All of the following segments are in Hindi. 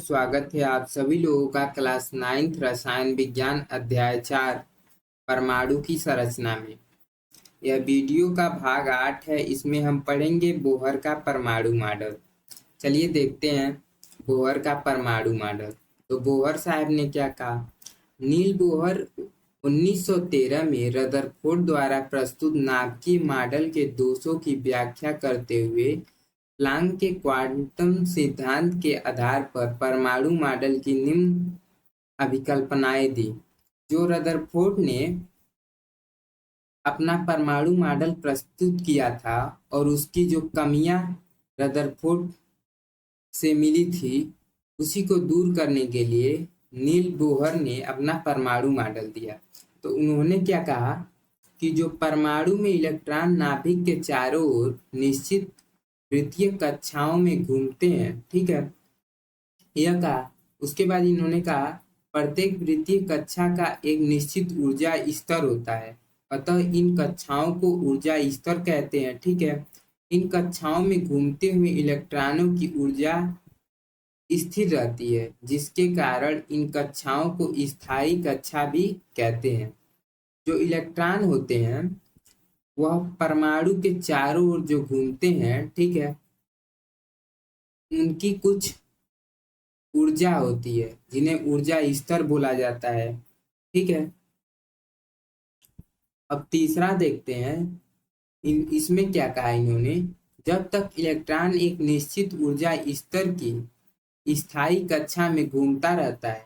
स्वागत है आप सभी लोगों का क्लास 9th रसायन विज्ञान अध्याय 4 परमाणु की संरचना में। यह वीडियो का भाग 8 है। इसमें हम पढ़ेंगे बोहर का परमाणु मॉडल। चलिए देखते हैं बोहर का परमाणु मॉडल। तो बोहर साहब ने क्या कहा? नील बोहर 1913 में रदरफोर्ड द्वारा प्रस्तुत नाभिकीय मॉडल के दोषों की व्याख्या करते हुए प्लांक के क्वांटम सिद्धांत के आधार पर परमाणु मॉडल की निम्न अभिकल्पनाएं दी। जो रदरफोर्ड ने अपना परमाणु मॉडल प्रस्तुत किया था और उसकी जो कमियां रदरफोर्ड से मिली थी उसी को दूर करने के लिए नील बोहर ने अपना परमाणु मॉडल दिया। तो उन्होंने क्या कहा कि जो परमाणु में इलेक्ट्रॉन नाभिक के चारों ओर निश्चित वृत्तीय कक्षाओं में घूमते हैं, ठीक है, यह कहा। उसके बाद इन्होंने कहा प्रत्येक वृत्तीय कक्षा का एक निश्चित ऊर्जा स्तर होता है, अतः इन कक्षाओं को ऊर्जा स्तर कहते हैं, ठीक है। इन कक्षाओं में घूमते हुए इलेक्ट्रॉनों की ऊर्जा स्थिर रहती है, जिसके कारण इन कक्षाओं को स्थायी कक्षा भी कहते हैं। जो इलेक्ट्रॉन होते हैं वह परमाणु के चारों ओर जो घूमते हैं, ठीक है, उनकी कुछ ऊर्जा होती है जिन्हें ऊर्जा स्तर बोला जाता है, ठीक है। अब तीसरा देखते हैं इसमें क्या कहा इन्होंने। जब तक इलेक्ट्रॉन एक निश्चित ऊर्जा स्तर की स्थायी कक्षा में घूमता रहता है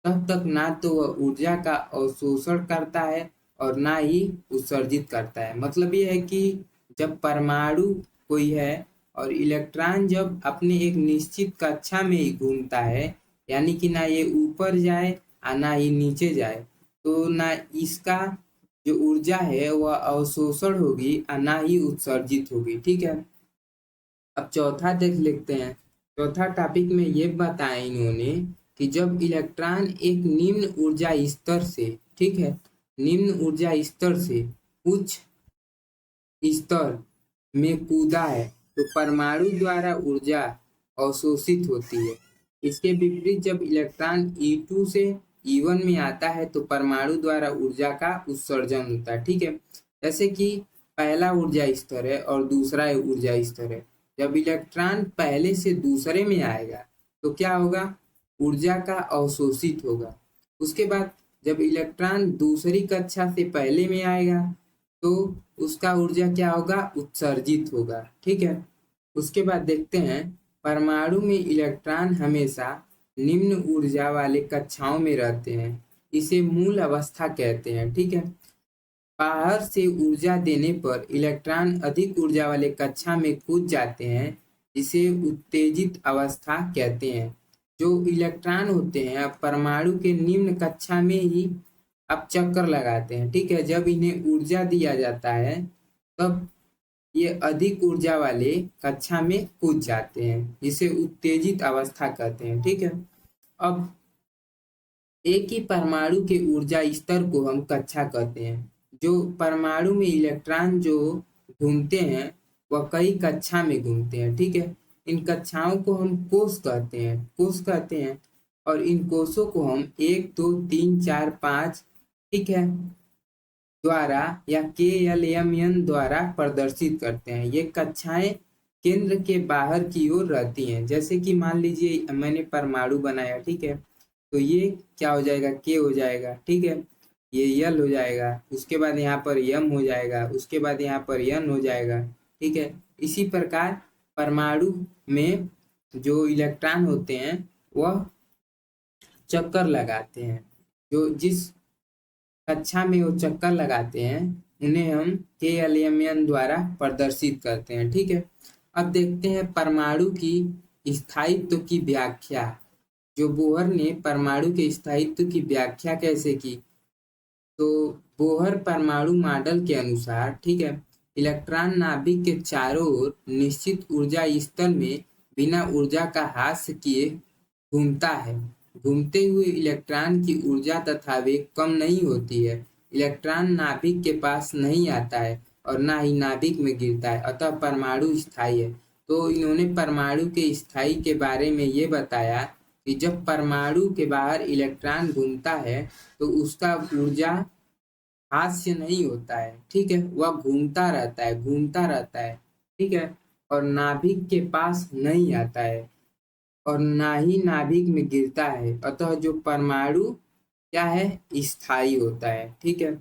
तब तक ना तो वह ऊर्जा का अवशोषण करता है और ना ही उत्सर्जित करता है। मतलब यह है कि जब परमाणु कोई है और इलेक्ट्रॉन जब अपने एक निश्चित कक्षा में ही घूमता है, यानी कि ना ये ऊपर जाए और ना ही नीचे जाए, तो ना इसका जो ऊर्जा है वह अवशोषण होगी और ना ही उत्सर्जित होगी, ठीक है। अब चौथा देख लेते हैं। चौथा टॉपिक में ये बताया इन्होंने कि जब इलेक्ट्रॉन एक निम्न ऊर्जा स्तर से, ठीक है, निम्न ऊर्जा स्तर से उच्च स्तर में कूदा है तो परमाणु द्वारा ऊर्जा अवशोषित होती है। इसके विपरीत जब इलेक्ट्रॉन E2 से E1 में आता है तो परमाणु द्वारा ऊर्जा का उत्सर्जन होता है, ठीक है। जैसे कि पहला ऊर्जा स्तर है और दूसरा ऊर्जा स्तर है। जब इलेक्ट्रॉन पहले से दूसरे में आएगा तो क्या होगा? ऊर्जा का अवशोषित होगा। उसके बाद जब इलेक्ट्रॉन दूसरी कक्षा से पहले में आएगा तो उसका ऊर्जा क्या होगा? उत्सर्जित होगा, ठीक है। उसके बाद देखते हैं परमाणु में इलेक्ट्रॉन हमेशा निम्न ऊर्जा वाले कक्षाओं में रहते हैं। इसे मूल अवस्था कहते हैं, ठीक है। बाहर से ऊर्जा देने पर इलेक्ट्रॉन अधिक ऊर्जा वाले कक्षा में कूद जाते हैं, इसे उत्तेजित अवस्था कहते हैं। जो इलेक्ट्रॉन होते हैं परमाणु के निम्न कक्षा में ही अब चक्कर लगाते हैं, ठीक है। जब इन्हें ऊर्जा दिया जाता है तब ये अधिक ऊर्जा वाले कक्षा में कूद जाते हैं, जिसे उत्तेजित अवस्था कहते हैं, ठीक है। अब एक ही परमाणु के ऊर्जा स्तर को हम कक्षा कहते हैं। जो परमाणु में इलेक्ट्रॉन जो घूमते हैं वह कई कक्षा में घूमते हैं, ठीक है। इन कक्षाओं को हम कोष कहते हैं और इन कोषों को हम 1 2 3 4 5, ठीक है, द्वारा या KLMN द्वारा प्रदर्शित करते हैं। ये कक्षाएं केंद्र के बाहर की ओर रहती हैं। जैसे कि मान लीजिए मैंने परमाणु बनाया, ठीक है, तो ये क्या हो जाएगा? K हो जाएगा, ठीक है, ये L हो जाएगा, उसके बाद यहाँ पर M हो जाएगा, उसके बाद यहाँ पर N हो जाएगा, ठीक है। इसी प्रकार परमाणु में जो इलेक्ट्रॉन होते हैं वह चक्कर लगाते हैं। जो जिस कक्षा में वो चक्कर लगाते हैं उन्हें हम KLMN द्वारा प्रदर्शित करते हैं, ठीक है। अब देखते हैं परमाणु की स्थायित्व की व्याख्या। जो बोहर ने परमाणु के स्थायित्व की व्याख्या कैसे की? तो बोहर परमाणु मॉडल के अनुसार, ठीक है, इलेक्ट्रॉन नाभिक के चारों ओर निश्चित ऊर्जा स्तर में बिना ऊर्जा का ह्रास किए घूमता है। घूमते हुए इलेक्ट्रॉन की ऊर्जा तथा वेग कम नहीं होती है। इलेक्ट्रॉन नाभिक के पास नहीं आता है और ना ही नाभिक में गिरता है, अतः परमाणु स्थायी है। तो इन्होंने परमाणु के स्थायी के बारे में ये बताया कि जब परमाणु के बाहर इलेक्ट्रॉन घूमता है तो उसका ऊर्जा हाथ से नहीं होता है, ठीक है, वह घूमता रहता है, घूमता रहता है, ठीक है, और नाभिक के पास नहीं आता है और ना ही नाभिक में गिरता है। अतः जो परमाणु क्या है, स्थायी होता है, ठीक है।